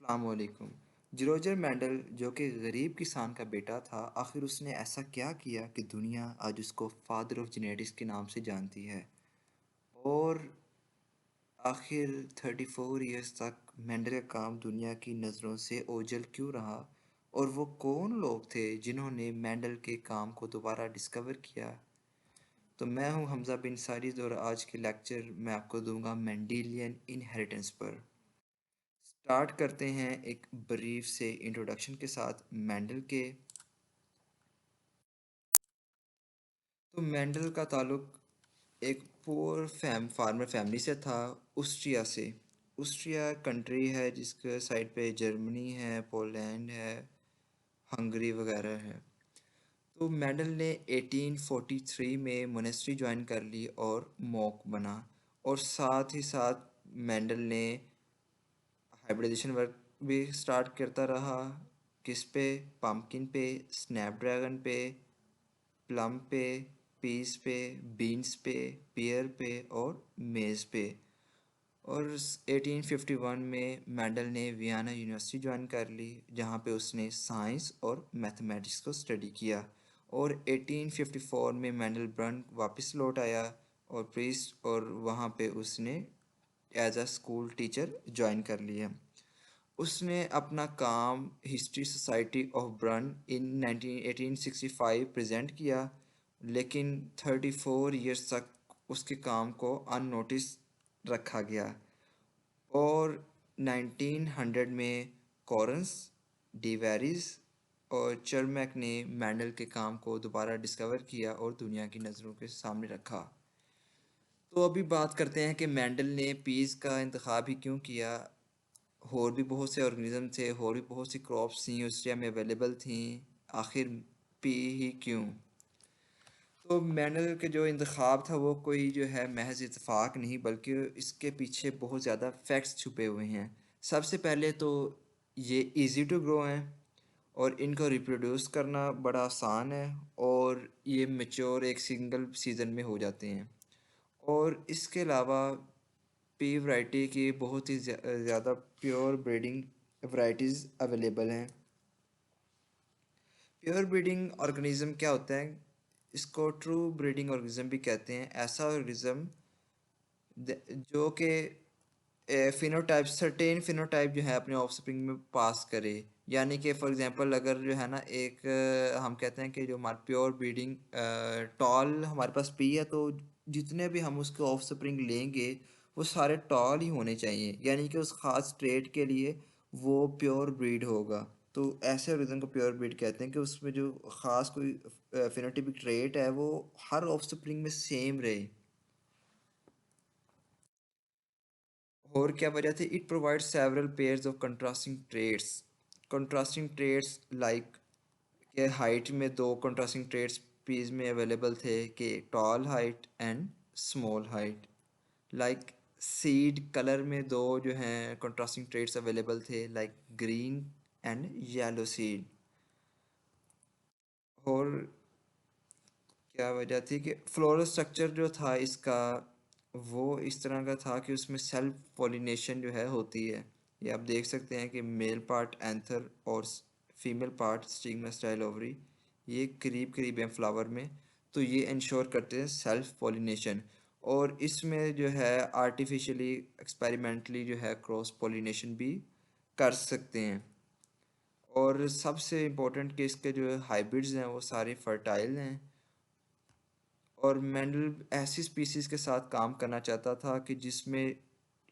अस्सलामुअलैकुम। Roger Mendel जो कि गरीब किसान का बेटा था, आखिर उसने ऐसा क्या किया कि दुनिया आज उसको फादर ऑफ जेनेटिक्स के नाम से जानती है। और आखिर 34 ईयर्स तक मेंडल का काम दुनिया की नज़रों से ओझल क्यों रहा, और वो कौन लोग थे जिन्होंने मेंडल के काम को दोबारा डिस्कवर किया। तो मैं हूं हमज़ा बिन सारिद, और आज के लेक्चर मैं आपको दूंगा मेंडेलियन इनहेरिटेंस पर। स्टार्ट करते हैं एक ब्रीफ से इंट्रोडक्शन के साथ मेंडल के। तो मेंडल का ताल्लुक एक पुअर फार्मर फैमिली से था, ऑस्ट्रिया से। ऑस्ट्रिया कंट्री है जिसके साइड पे जर्मनी है, पोलैंड है, हंगरी वगैरह है। तो मेंडल ने 1843 में मोनेस्ट्री ज्वाइन कर ली और मॉक बना। और साथ ही साथ मेंडल ने हाइब्रिडाइजेशन वर्क भी स्टार्ट करता रहा। किस पे? पम्पकिन पे, स्नैपड्रैगन पे, प्लम पे, पीस पे, बीन्स पे, पियर पे और मेज़ पे। और 1851 में मेंडल ने वियना यूनिवर्सिटी ज्वाइन कर ली, जहाँ पे उसने साइंस और मैथमेटिक्स को स्टडी किया। और 1854 में मेंडल ब्रन वापस लौट आया और प्रीस्ट, और वहाँ पे उसने as a school teacher join कर लिया। उसने अपना काम history society of Brunn in 1865 present किया, लेकिन 34 ईयर्स तक उसके काम को अननोटिस रखा गया। और 1900 में कॉरेंस, डिवेरिस और चर्मैक ने मेंडल के काम को दोबारा डिस्कवर किया और दुनिया की नज़रों के सामने रखा। तो अभी बात करते हैं कि मेंडल ने पीस का इंतखाब ही क्यों किया। और भी बहुत से ऑर्गेनिज्म थे, और भी बहुत सी क्रॉप्स थी ऑस्ट्रिया में अवेलेबल थी, आखिर पी ही क्यों? तो मेंडल के जो इंतखाब था वो कोई जो है महज इत्तेफाक नहीं, बल्कि इसके पीछे बहुत ज़्यादा फैक्ट्स छुपे हुए हैं। सबसे पहले तो ये इजी टू ग्रो हैं, और इनको रिप्रोड्यूस करना बड़ा आसान है, और ये मेच्योर एक सिंगल सीज़न में हो जाते हैं। और इसके अलावा पी वैरायटी की बहुत ही ज़्यादा प्योर ब्रीडिंग वैरायटीज़ अवेलेबल हैं। प्योर ब्रीडिंग ऑर्गेनिज्म क्या होता है? इसको ट्रू ब्रीडिंग ऑर्गेनिज्म भी कहते हैं। ऐसा ऑर्गेनिज्म जो कि फिनोटाइप, सर्टेन फिनोटाइप जो है अपने ऑफस्प्रिंग में पास करे। यानी कि फॉर एग्जांपल अगर जो है ना एक हम कहते हैं कि जो हमारा प्योर ब्रीडिंग टॉल हमारे पास पी है, तो जितने भी हम उसके ऑफस्प्रिंग लेंगे वो सारे टॉल ही होने चाहिए, यानी कि उस ख़ास ट्रेट के लिए वो प्योर ब्रीड होगा। तो ऐसे रीज़न को प्योर ब्रीड कहते हैं कि उसमें जो ख़ास कोई फिनोटाइपिक ट्रेट है वो हर ऑफस्प्रिंग में सेम रहे। और क्या वजह थी? It provide several pairs of contrasting traits. Contrasting traits like के हाइट में दो कंट्रास्टिंग ट्रेड्स पीस में अवेलेबल थे, कि tall height and small height. Like seed colour में दो जो हैं कंट्रास्टिंग ट्रेड्स अवेलेबल थे, like green and yellow seed. और क्या वजह थी कि फ्लोरल स्ट्रक्चर जो था इसका वो इस तरह का था कि उसमें सेल्फ पॉलिनेशन जो है होती है। ये आप देख सकते हैं कि मेल पार्ट एंथर और female part stigma style ovary, ये करीब करीब हैं फ्लावर में। तो ये इंश्योर करते हैं सेल्फ पॉलिनेशन। और इसमें जो है आर्टिफिशियली एक्सपेरिमेंटली जो है क्रॉस पॉलिनेशन भी कर सकते हैं। और सबसे इम्पोर्टेंट कि इसके जो हाइब्रिड्स हैं वो सारे फर्टाइल हैं। और मेंडल ऐसी स्पीसीज़ के साथ काम करना चाहता था कि जिसमें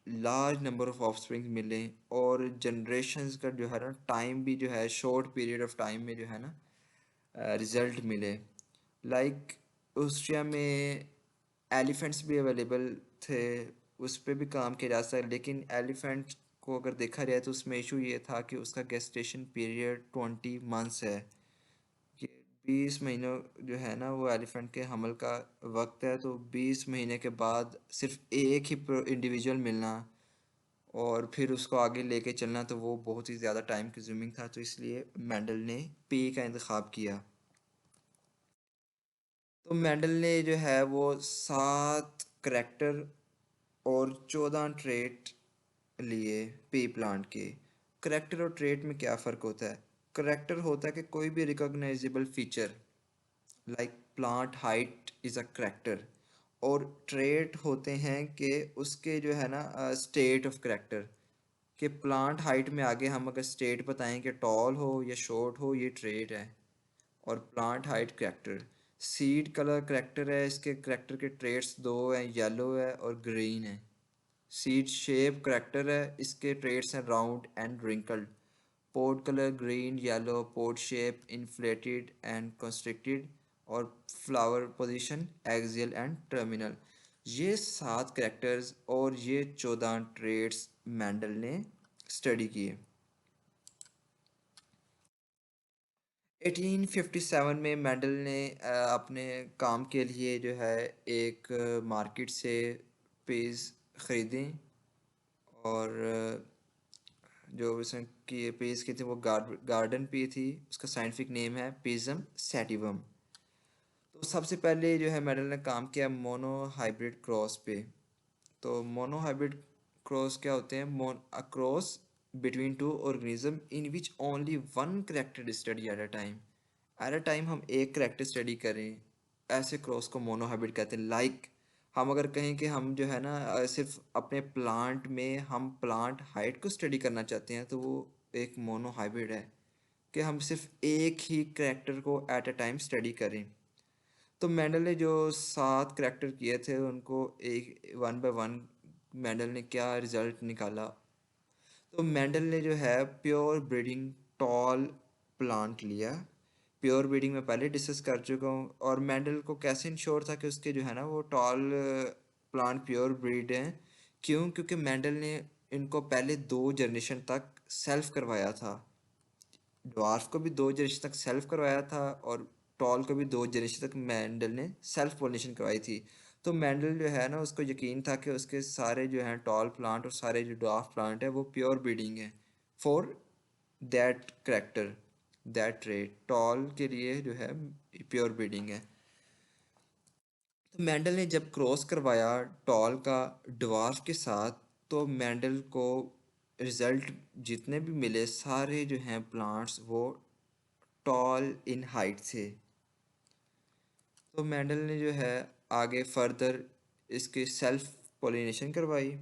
लार्ज नंबर ऑफ ऑफस्प्रिंग मिलें, और जनरेशन्स का जो है ना टाइम भी जो है शॉर्ट पीरियड ऑफ टाइम में जो है ना रिज़ल्ट मिले। लाइक ऑस्ट्रिया में एलिफेंट्स भी अवेलेबल थे, उस पर भी काम किया जा सकता है, लेकिन एलिफेंट को अगर देखा जाए तो उसमें इशू ये था कि उसका गेस्टेशन पीरियड 20 मंथ्स है। कि 20 महीनों जो है ना वो एलिफेंट के हमल का वक्त है। तो 20 महीने के बाद सिर्फ एक ही इंडिविजुअल मिलना और फिर उसको आगे लेके चलना, तो वो बहुत ही ज़्यादा टाइम कंज्यूमिंग था। तो इसलिए मेंडल ने पी का इंतखाब किया। तो मेंडल ने जो है वो 7 करैक्टर और 14 ट्रेट लिए पी प्लांट के। करेक्टर और ट्रेट में क्या फ़र्क होता है? करेक्टर होता है कि कोई भी recognisable feature like plant height is a character, और ट्रेट होते हैं कि उसके जो है ना स्टेट ऑफ करेक्टर, कि प्लांट हाइट में आगे हम अगर स्टेट बताएं कि टॉल हो या शॉर्ट हो, ये ट्रेट है। और plant height character, seed colour corrector है, इसके करेक्टर के ट्रेट्स दो हैं, येलो है और ग्रीन है। सीड शेप करेक्टर है, इसके ट्रेट्स हैं round and wrinkled. Pod colour green yellow, pod shape inflated and constricted, और flower position axial and terminal. ये 7 करेक्टर्स और ये 14 ट्रेट्स मैंडल ने स्टडी किए। 1857 में मेंडल ने अपने काम के लिए जो है एक मार्केट से पेज ख़रीदें, और जो उसने की पेज की थी वो गार्डन पे थी, उसका साइंटिफिक नेम है पिज़म सैटिवम। तो सबसे पहले जो है मेंडल ने काम किया मोनो हाइब्रिड क्रॉस पे। तो मोनो हाइब्रिड क्रॉस क्या होते हैं? A cross between two organism in which only one character study at a time हम एक करेक्टर स्टडी करें, ऐसे क्रॉस को मोनो हाइब्रिड कहते हैं। लाइक हम अगर कहें कि हम जो है ना सिर्फ अपने प्लांट में हम प्लांट हाइट को स्टडी करना चाहते हैं, तो वो एक मोनो हाइब्रिड है कि हम सिर्फ एक ही करेक्टर को एट अ टाइम स्टडी करें। तो मेंडल ने जो 7 करेक्टर किए थे उनको एक वन बाय वन मेंडल ने क्या रिजल्ट निकाला। तो मेंडल ने जो है प्योर ब्रीडिंग टॉल प्लांट लिया। प्योर ब्रीडिंग में पहले डिस्कस कर चुका हूँ। और मेंडल को कैसे इंश्योर था कि उसके जो है ना वो टॉल प्लांट प्योर ब्रीड हैं? क्यों? क्योंकि मेंडल ने इनको पहले 2 जनरेशन तक सेल्फ करवाया था। ड्वार्फ को भी 2 जनरेशन तक सेल्फ करवाया था, और टॉल को भी 2 जनरेशन तक मेंडल ने सेल्फ पॉलिनेशन करवाई थी। तो मेंडल जो है ना उसको यकीन था कि उसके सारे जो हैं टॉल प्लांट और सारे जो ड्वार्फ प्लांट है वो प्योर ब्रीडिंग है for that character, that trait. Tall के लिए जो है प्योर ब्रीडिंग है। तो मेंडल ने जब क्रॉस करवाया टॉल का ड्वार्फ के साथ, तो मेंडल को रिजल्ट जितने भी मिले सारे जो हैं प्लांट्स वो टॉल इन हाइट थे। तो मेंडल ने जो है आगे फर्दर इसकी सेल्फ पोलिनेशन करवाई,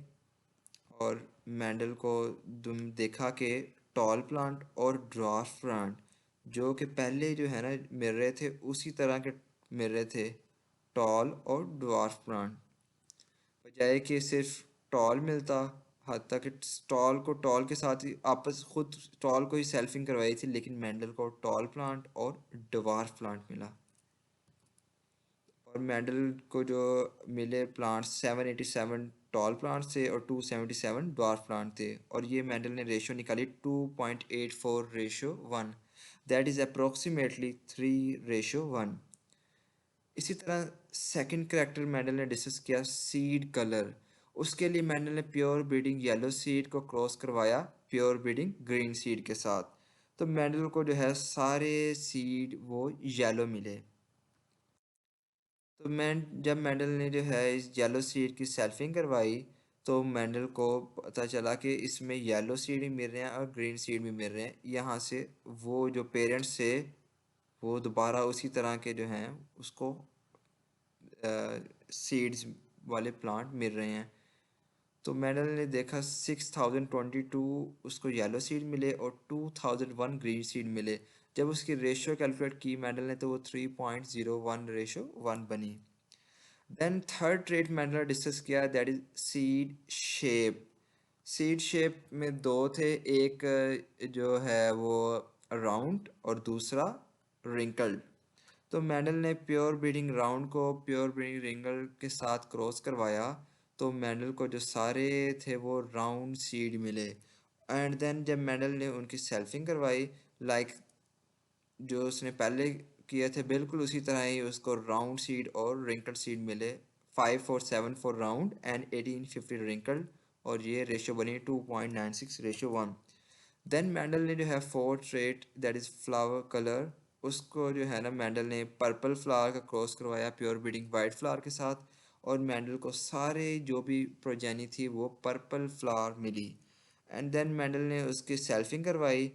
और मेंडल को तुम देखा कि टॉल प्लांट और ड्वार्फ प्लांट जो कि पहले जो है ना मिल रहे थे उसी तरह के मिल रहे थे, टॉल और ड्वार्फ प्लांट, बजाय कि सिर्फ टॉल मिलता। हद तक कि टॉल को टॉल के साथ ही आपस खुद टॉल को ही सेल्फिंग करवाई थी, लेकिन मेंडल को टॉल प्लांट और ड्वार्फ प्लांट मिला। और मेंडल को जो मिले प्लांट्स 787 टॉल प्लांट्स थे और 277 ड्वार्फ प्लांट थे। और ये मेंडल ने रेशो निकाली 2.84:1, दैट इज़ अप्रोक्सीमेटली 3:1। इसी तरह सेकंड करेक्टर मेंडल ने डिस्कस किया सीड कलर। उसके लिए मेंडल ने प्योर ब्रीडिंग येलो सीड को क्रॉस करवाया प्योर ब्रीडिंग ग्रीन सीड के साथ। तो मेंडल को जो है सारे सीड वो येलो मिले। तो जब मेंडल ने जो है इस येलो सीड की सेल्फिंग करवाई, तो मेंडल को पता चला कि इसमें येलो सीड भी मिल रहे हैं और ग्रीन सीड भी मिल रहे हैं। यहाँ से वो जो पेरेंट्स से वो दोबारा उसी तरह के जो हैं उसको सीड्स वाले प्लांट मिल रहे हैं। तो मेंडल ने देखा 6022 उसको येलो सीड मिले और 2001 ग्रीन सीड मिले। जब उसकी रेशियो कैलकुलेट की मेंडल ने, तो वो 3.01:1 बनी। देन थर्ड ट्रेट मैंने डिस्कस किया, that is seed shape. Seed shape में दो थे, एक जो है वो राउंड और दूसरा रिंकल्ड। तो मेंडल ने प्योर ब्रीडिंग राउंड को प्योर ब्रीडिंग रिंकल्ड के साथ क्रॉस करवाया, तो मेंडल को जो सारे थे वो राउंड सीड मिले। एंड देन जब मेंडल ने उनकी सेल्फिंग करवाई, लाइक जो उसने पहले किए थे बिल्कुल उसी तरह ही उसको राउंड सीड और रिंकल्ड सीड मिले। 5474 राउंड एंड 1850 रिंकल्ड, और ये रेशियो बनी 2.96:1। देन मेंडल ने जो है fourth trait that is flower colour, उसको जो है ना मेंडल ने पर्पल फ्लावर का क्रॉस करवाया प्योर ब्रीडिंग वाइट फ्लावर के साथ, और मेंडल को सारे जो भी प्रोजेनी थी वो पर्पल फ्लावर मिली। एंड देन मेंडल ने उसकी सेल्फिंग करवाई,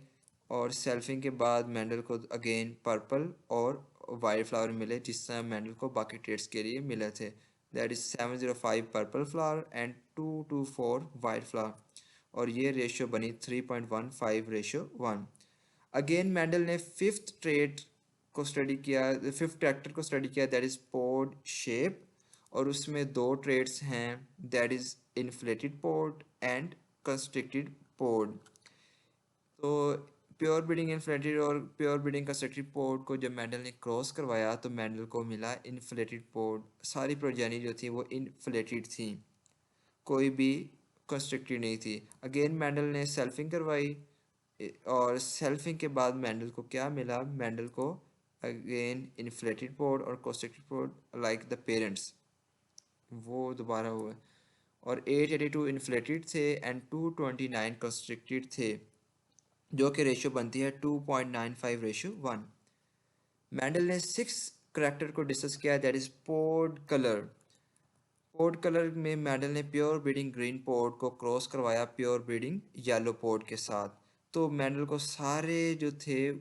और सेल्फिंग के बाद मेंडल को अगेन पर्पल और वाइट फ्लावर मिले जिस तरह मेंडल को बाकी ट्रेड्स के लिए मिले थे। That is 705 purple flower and 224 white flower, और ये रेशियो बनी 3.15:1। अगेन मेंडल ने फिफ्थ ट्रेड को स्टडी किया, फिफ्थ कैरेक्टर को स्टडी किया, दैट इज़ पोड शेप, और उसमें दो ट्रेड्स हैं, that is inflated pod and constricted pod. तो प्योर ब्रीडिंग इन्फ्लेटेड और प्योर ब्रीडिंग कंस्ट्रक्टेड पोड को जब मेंडल ने क्रॉस करवाया तो मेंडल को मिला इन्फ्लेटेड पोड। सारी प्रोजेनी जो थी वो इन्फ्लेटेड थी, कोई भी कंस्ट्रक्टेड नहीं थी। अगेन मेंडल ने सेल्फिंग करवाई, और सेल्फिंग के बाद मेंडल को क्या मिला, मेंडल को अगेन इन्फ्लेटेड पोड और constructed pod like the parents, वो दोबारा हुआ। और 882 इन्फ्लेटेड थे एंड 229 कंस्ट्रक्टेड थे, जो कि रेशियो बनती है 2.95:1। मेंडल ने सिक्स करैक्टर को डिस्कस किया, that is pod colour. Pod colour में मेंडल ने प्योर ब्रीडिंग ग्रीन पोड को क्रॉस करवाया प्योर ब्रीडिंग येलो पोड के साथ। तो मेंडल को सारे जो थे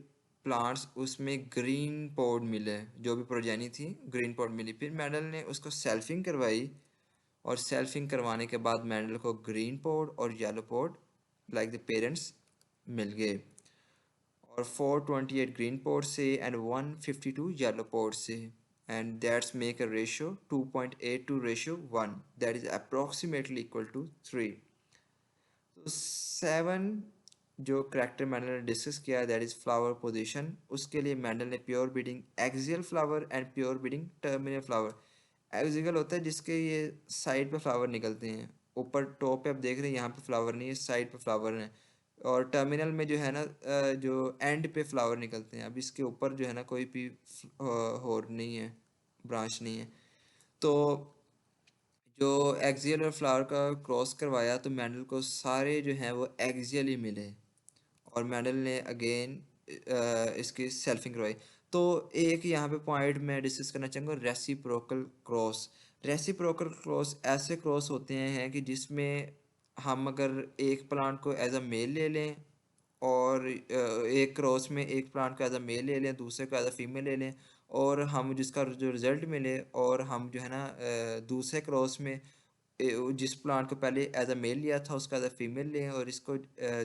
प्लांट्स उसमें ग्रीन पोड मिले, जो भी प्रोजेनी थी ग्रीन पोड मिली। फिर मेंडल ने उसको सेल्फिंग करवाई, और सेल्फिंग करवाने के बाद मेंडल को ग्रीन पोड और yellow pod like the parents मिल गए, और 428 ग्रीन पोर्ट से एंड 152 येलो पोर्ट से, and that's make a ratio 2.82:1, that is approximately equal to 3। तो 7 जो करैक्टर मेंडल ने डिस्कस किया, दैट इज फ्लावर पोजीशन। उसके लिए मेंडल ने pure breeding axial flower and pure breeding terminal flower. Axial होता है जिसके ये साइड पे फ्लावर निकलते हैं, ऊपर टॉप पे आप देख रहे हैं यहाँ पे फ्लावर नहीं है, साइड पे फ्लावर है। और टर्मिनल में जो है ना जो एंड पे फ्लावर निकलते हैं। अब इसके ऊपर जो है ना कोई भी होर नहीं है, ब्रांच नहीं है। तो जो एक्सियल और फ्लावर का क्रॉस करवाया तो मेंडल को सारे जो हैं वो एक्सियल ही मिले, और मेंडल ने अगेन इसकी सेल्फिंग करवाई। तो एक यहाँ पे पॉइंट मैं डिस्कस करना चाहूँगा, रेसिप्रोकल क्रॉस। रेसिप्रोकल क्रॉस ऐसे क्रॉस होते हैं कि जिसमें हम अगर एक प्लांट को एज अ मेल ले लें, और एक क्रॉस में एक प्लांट को एज अ मेल ले लें, दूसरे को एज अ फीमेल ले लें, और हम जिसका जो रिज़ल्ट मिले, और हम जो है ना दूसरे क्रॉस में जिस प्लांट को पहले एज अ मेल लिया था उसको एज अ फीमेल लें, और इसको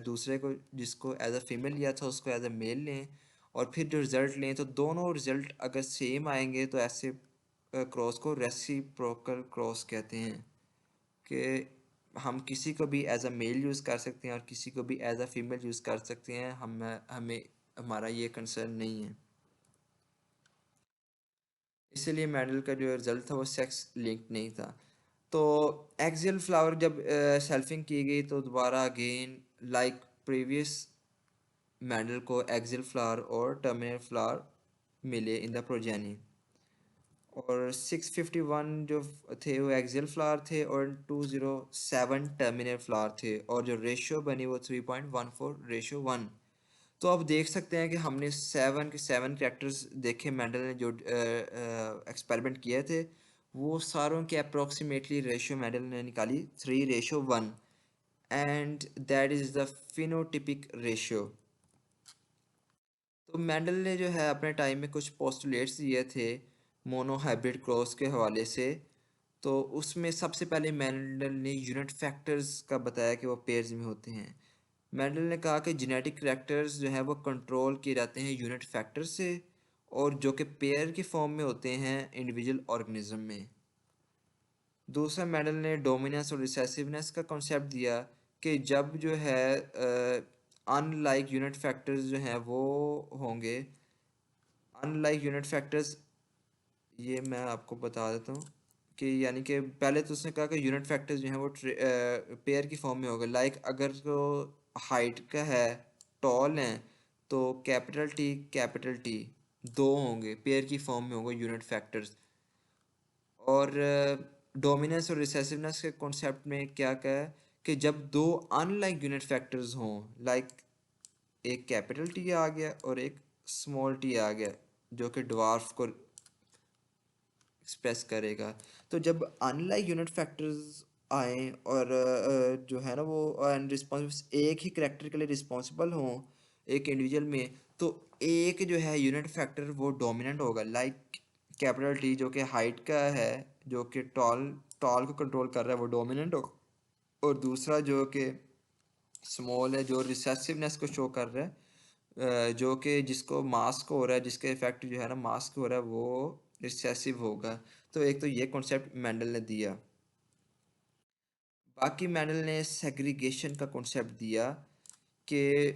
दूसरे को जिसको एज अ फीमेल लिया था उसको एज अ मेल लें, और फिर जो रिज़ल्ट लें, तो दोनों रिज़ल्ट अगर सेम आएंगे तो ऐसे क्रॉस को रेसिप्रोकल क्रॉस कहते हैं, कि हम किसी को भी एज अ मेल यूज़ कर सकते हैं और किसी को भी एज अ फीमेल यूज़ कर सकते हैं, हमें हमारा ये कंसर्न नहीं है। इसीलिए मेडल का जो रिज़ल्ट था वो सेक्स लिंक नहीं था। तो एक्सियल फ्लावर जब सेल्फिंग की गई तो दोबारा अगेन लाइक प्रीवियस मेडल को एक्सियल फ्लावर और टर्मिनल फ्लावर मिले इन द प्रोजेनी, और 651 जो थे वो एक्सियल फ्लावर थे और 207 टर्मिनल फ्लावर थे, और जो रेशियो बनी वो 3.14:1। तो आप देख सकते हैं कि हमने 7 कैरेक्टर्स देखे मेंडल ने जो एक्सपेरिमेंट किए थे, वो सारों के अप्रोक्सीमेटली रेशियो मेंडल ने निकाली 3:1, and that is the phenotypic ratio. तो मेंडल ने जो है अपने टाइम में कुछ पोस्टुलेट्स दिए थे मोनो हाइब्रिड क्रॉस के हवाले से। तो उसमें सबसे पहले मेंडल ने यूनिट फैक्टर्स का बताया कि वो पेयर्स में होते हैं। मेंडल ने कहा कि जेनेटिक करैक्टर्स जो है वो कंट्रोल किए जाते हैं यूनिट फैक्टर से, और जो कि पेयर के फॉर्म में होते हैं इंडिविजुअल ऑर्गेनिज्म में। दूसरा मेंडल ने डोमिनेंस और रिसेसिवनेस का कॉन्सेप्ट दिया कि जब जो है अनलाइक यूनिट फैक्टर्स जो हैं वो होंगे, अनलाइक यूनिट फैक्टर्स, ये मैं आपको बता देता हूँ कि यानी कि पहले तो उसने कहा कि यूनिट फैक्टर्स जो हैं वो पेयर की फॉर्म में होगा। लाइक अगर तो हाइट का है, टॉल हैं, तो कैपिटल टी दो होंगे, पेयर की फॉर्म में होंगे यूनिट फैक्टर्स। और डोमिनेंस और रिसेसिवनेस के कॉन्सेप्ट में क्या कहा है कि जब दो अनलाइक यूनिट फैक्टर्स हों, लाइक एक कैपिटल टी आ गया और एक स्मॉल टी आ गया, जो कि ड्वार्फ को एक्सप्रेस करेगा। तो जब अनलाइक यूनिट फैक्टर्स आए और जो है ना वो एंड रिस्पॉन्सिबल एक ही करेक्टर के लिए रिस्पॉन्सिबल हों एक इंडिविजुअल में, तो एक जो है यूनिट फैक्टर वो डोमिनेंट होगा, लाइक कैपिटल टी जो कि हाइट का है, जो कि टॉल टॉल को कंट्रोल कर रहा है, वो डोमिनेंट हो। और दूसरा जो कि स्मॉल है, जो रिसेसिवनेस को शो कर रहा है, जो कि जिसको मास्क हो रहा है, जिसका इफेक्ट जो है ना मास्क हो रहा है, वो रिसेसिव होगा। तो एक तो ये कॉन्सेप्ट मेंडल ने दिया। बाकी मेंडल ने सेग्रीगेशन का कॉन्सेप्ट दिया कि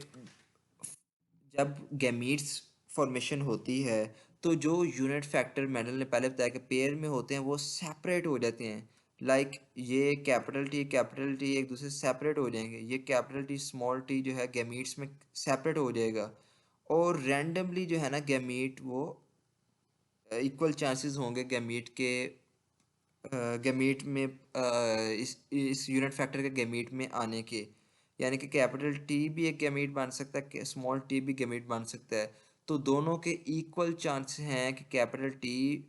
जब गैमीट्स फॉर्मेशन होती है तो जो यूनिट फैक्टर मेंडल ने पहले बताया कि पेयर में होते हैं वो सेपरेट हो जाते हैं। लाइक ये कैपिटल टी एक दूसरे से सेपरेट हो जाएंगे, ये कैपिटल टी स्मॉल टी जो है गैमीट्स में सेपरेट हो जाएगा। और रैंडमली जो है ना गैमीट वो इक्वल चांसेस होंगे गैमीट के गैमीट में इस यूनिट फैक्टर के गैमीट में आने के। यानी कि कैपिटल टी भी एक गैमीट बन सकता है, स्मॉल टी भी गैमीट बन सकता है। तो दोनों के इक्वल चांस हैं कि कैपिटल टी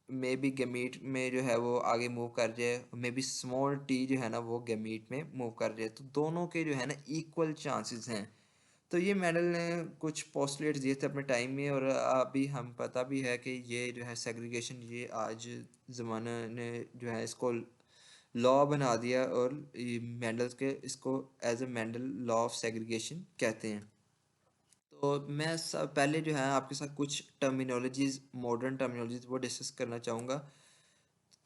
में भी गैमीट में जो है वो आगे मूव कर जाए, मे बी स्मॉल टी जो है ना वो गैमीट में मूव कर जाए। तो दोनों के जो है ना इक्वल चांसेस हैं। तो ये मेंडल ने कुछ पोस्टुलेट्स दिए थे अपने टाइम में, और अभी हम पता भी है कि ये जो है सेग्रीगेशन ये आज ज़माना ने जो है इसको लॉ बना दिया, और मेंडल्स के इसको as a Mendel law of segregation कहते हैं। तो मैं सब पहले जो है आपके साथ कुछ टर्मिनोलॉजीज, मॉडर्न टर्मिनोलॉजीज वो डिस्कस करना चाहूँगा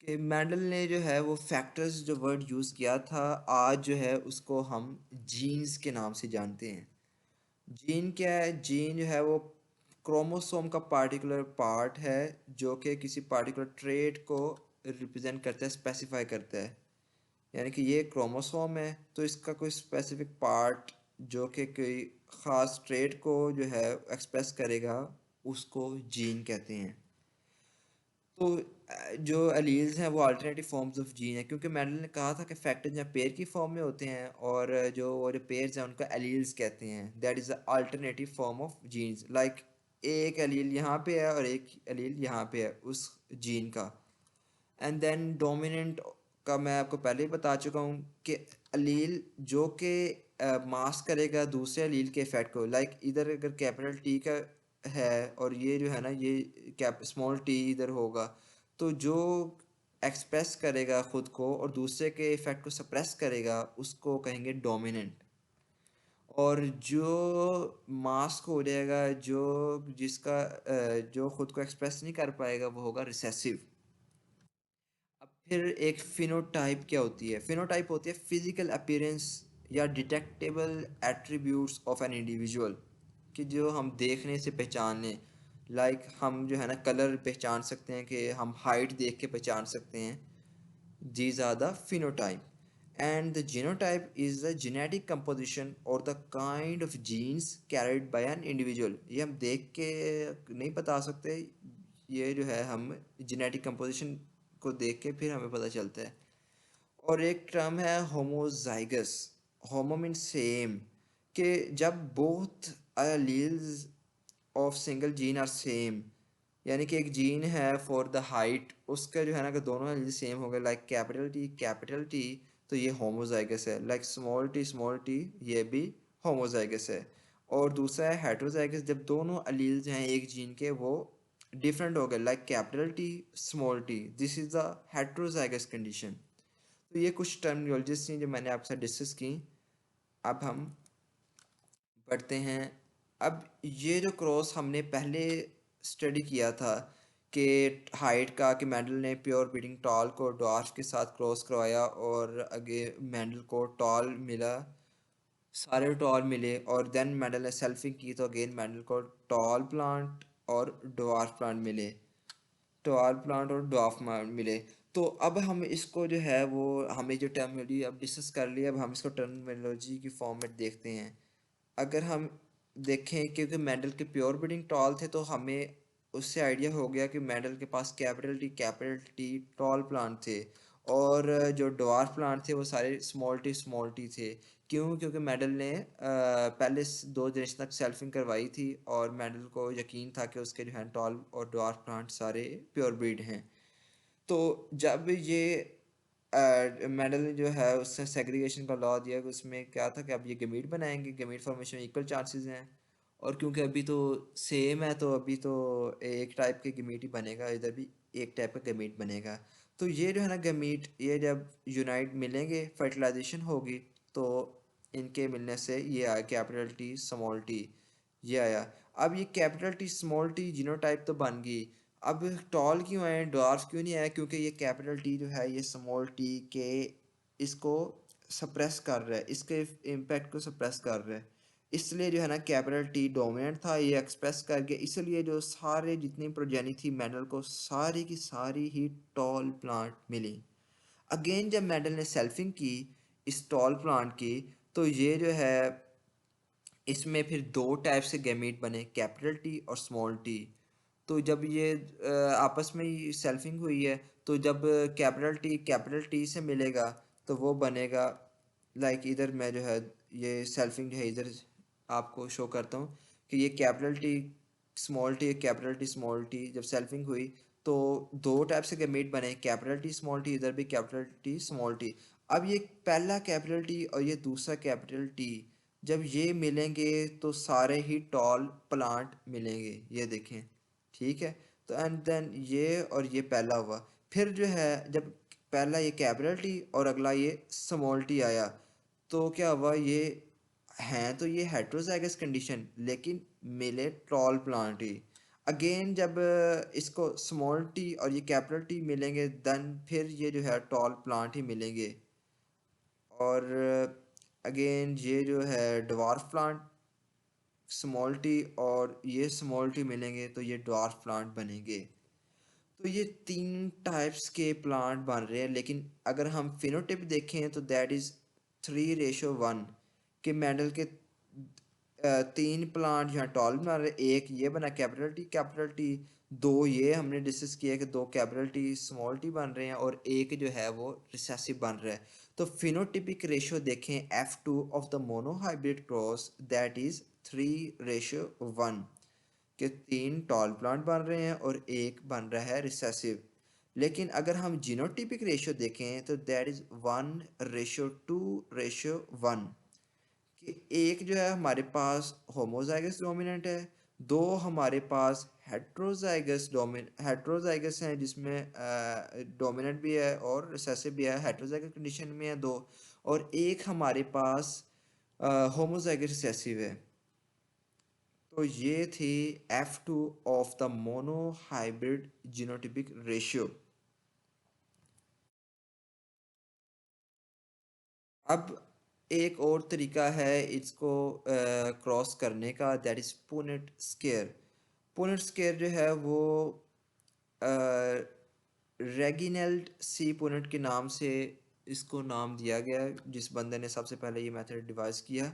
कि मेंडल ने जो है वो फैक्टर्स जो वर्ड यूज़ किया था, आज जो है उसको हम जीन्स के नाम से जानते हैं। जीन क्या है? जीन जो है वो क्रोमोसोम का पार्टिकुलर पार्ट है जो कि किसी पार्टिकुलर ट्रेट को रिप्रेजेंट करता है, स्पेसिफाई करता है। यानी कि ये क्रोमोसोम है तो इसका कोई स्पेसिफिक पार्ट जो कि कोई ख़ास ट्रेट को जो है एक्सप्रेस करेगा, उसको जीन कहते हैं। तो जो एलील्स हैं वो अल्टरनेटिव फॉर्म्स ऑफ जीन है, क्योंकि मेंडल ने कहा था कि फैक्टर्स जब पेयर की फॉर्म में होते हैं और जो पेयर्स हैं उनका एलील्स कहते हैं, that is the alternative form of genes. Like एक एलील यहाँ पे है और एक एलील यहाँ पे है उस जीन का। एंड देन डोमिनेंट का मैं आपको पहले ही बता चुका हूँ कि अलील जो कि मास्क करेगा दूसरे अलील के इफेक्ट को। लाइक इधर अगर कैपिटल टी का है और ये जो है ना ये कैप स्मॉल टी इधर होगा, तो जो एक्सप्रेस करेगा खुद को और दूसरे के इफेक्ट को सप्रेस करेगा उसको कहेंगे डोमिनेंट। और जो मास्क हो जाएगा, जो जिसका जो खुद को एक्सप्रेस नहीं कर पाएगा, वो होगा रिसेसिव। अब फिर एक फिनोटाइप क्या होती है? फिनोटाइप होती है फिजिकल अपीयरेंस या detectable attributes of an individual, कि जो हम देखने से पहचान लें। लाइक हम जो है ना कलर पहचान सकते हैं, कि हम हाइट देख के पहचान सकते हैं। These are the phenotype. And the genotype is the genetic composition or the kind of genes carried by an individual. ये हम देख के नहीं बता सकते, ये जो है हम genetic composition को देख के फिर हमें पता चलता है। और एक टर्म है होमोजाइगस। होमो मीन सेम, कि जब both alleles of single gene are same. यानी कि एक जीन है फॉर द हाइट, उसका जो है ना कि दोनों एलील सेम हो गए, लाइक कैपिटल टी, तो ये होमोजाइगस है। लाइक स्मॉल टी ये भी होमोजाइगस है। और दूसरा है हेट्रोजाइगस, जब दोनों एलील्स हैं एक जीन के वो डिफरेंट हो गए, like capital T small T, this is the heterozygous condition. तो ये कुछ टर्मिनोलॉजीज थी जो मैंने आपसे डिस्कस की। अब हम बढ़ते हैं। अब ये जो क्रॉस हमने पहले स्टडी किया था कि हाइट का, कि मेंडल ने प्योर ब्रीडिंग टॉल को डॉर्फ के साथ क्रॉस करवाया और आगे मेंडल को टॉल मिला, सारे टॉल मिले, और देन मेंडल ने सेल्फिंग की तो अगेन मेंडल को टॉल प्लांट और डॉर्फ प्लांट मिले, टॉल प्लांट और डॉर्फ प्लांट मिले। तो अब हम इसको जो है वो हमें जो टर्मिनोलॉजी अब डिस्कस कर लिया, अब हम इसको टर्मिनोलॉजी की फॉर्म में देखते हैं। अगर हम देखें, क्योंकि मेंडल के प्योर ब्रीडिंग टॉल थे तो हमें उससे आइडिया हो गया कि मेंडल के पास कैपिटल टी टॉल प्लांट थे, और जो डवार्फ प्लांट थे वो सारे स्मॉल टी थे। क्यों? क्योंकि मेंडल ने पहले 2 जनरेशन तक सेल्फिंग करवाई थी और मेंडल को यकीन था कि उसके जो है टॉल और डवार्फ प्लांट सारे प्योर ब्रीड हैं। तो जब ये मेडल ने जो है उसने सेग्रीगेशन का लॉ दिया कि उसमें क्या था कि अब ये गमीट बनाएंगे, गमीट फॉर्मेशन में इक्वल चांसेस हैं। और क्योंकि अभी तो सेम है तो अभी तो एक टाइप के गमीट ही बनेगा, इधर भी एक टाइप का गमीट बनेगा। तो ये जो है ना गमीट, ये जब यूनाइट मिलेंगे फर्टिलाइजेशन होगी तो इनके मिलने से ये आया कैपिटल टी स्मॉल टी, ये आया। अब ये capital T small T genotype तो बन गई। अब टॉल क्यों आए, डॉर्फ क्यों नहीं आया? क्योंकि ये कैपिटल टी जो है ये स्मॉल टी के इसको सप्रेस कर रहा है, इसके इम्पैक्ट को सप्रेस कर रहा है। इसलिए जो है ना कैपिटल टी डोमिनेंट था, ये एक्सप्रेस कर गया। इसलिए जो सारे जितनी प्रोजेनी थी मेंडल को, सारी की सारी ही टॉल प्लांट मिली। अगेन जब मेंडल ने सेल्फिंग की इस टॉल प्लांट की, तो ये जो है इसमें फिर दो टाइप से गैमीट बने, कैपिटल टी और स्मॉल टी। तो जब ये आपस में ही सेल्फिंग हुई है, तो जब कैपिटल टी से मिलेगा तो वो बनेगा, लाइक इधर मैं जो है ये सेल्फिंग जो है इधर आपको शो करता हूँ कि ये capital T small T, capital T small T जब सेल्फिंग हुई तो दो टाइप से गैमीट बने, कैपिटल टी स्मॉल टी, इधर भी कैपिटल टी स्मॉल टी। अब ये पहला कैपिटल टी और ये दूसरा कैपिटल टी जब ये मिलेंगे तो सारे ही टॉल प्लांट मिलेंगे, ये देखें, ठीक है। तो एंड देन ये और ये पहला हुआ, फिर जो है जब पहला ये कैपिटल टी और अगला ये स्मॉल टी आया, तो क्या हुआ, ये हैं तो ये हेट्रोजाइगस कंडीशन लेकिन मिले टॉल प्लांट ही। अगेन जब इसको स्मॉल टी और ये कैपिटल टी मिलेंगे देन फिर ये जो है टॉल प्लांट ही मिलेंगे। और अगेन ये जो है ड्वार्फ प्लांट, स्मॉल टी और ये स्मॉल टी मिलेंगे तो ये ड्वार्फ प्लांट बनेंगे। तो ये तीन टाइप्स के प्लांट बन रहे हैं, लेकिन अगर हम फिनोटिप देखें तो दैट इज़ 3:1 के मेंडल के तीन प्लांट यहाँ टॉल बना रहे, एक ये बना कैपिटल टी, दो ये हमने डिस्कस किया कि दो कैपिटल टी स्मॉल टी बन रहे हैं और एक जो है वो रिसेसिव बन रहा है। तो फिनोटिपिक रेशियो देखें F2 of the monohybrid cross that is 3:1 के तीन टॉल प्लांट बन रहे हैं और एक बन रहा है रिसेसिव। लेकिन अगर हम जीनोटिपिक रेशियो देखें तो दैट इज 1:2:1 कि एक जो है हमारे पास होमोजाइगस डोमिनेंट है, दो हमारे पास हेट्रोजाइगस हैं जिसमें डोमिनेंट भी है और रिसेसिव भी है, हेट्रोजाइगस कंडीशन में है दो, और एक हमारे पास होमोजाइगस रिसेसिव है। तो ये थी F2 of the monohybrid genotypic ratio. अब एक और तरीका है इसको क्रॉस करने का, that is Punnett square. Punnett square जो है वो रेगिनेल्ड सी पुनेट के नाम से इसको नाम दिया गया है, जिस बंदे ने सबसे पहले ये मेथड डिवाइस किया।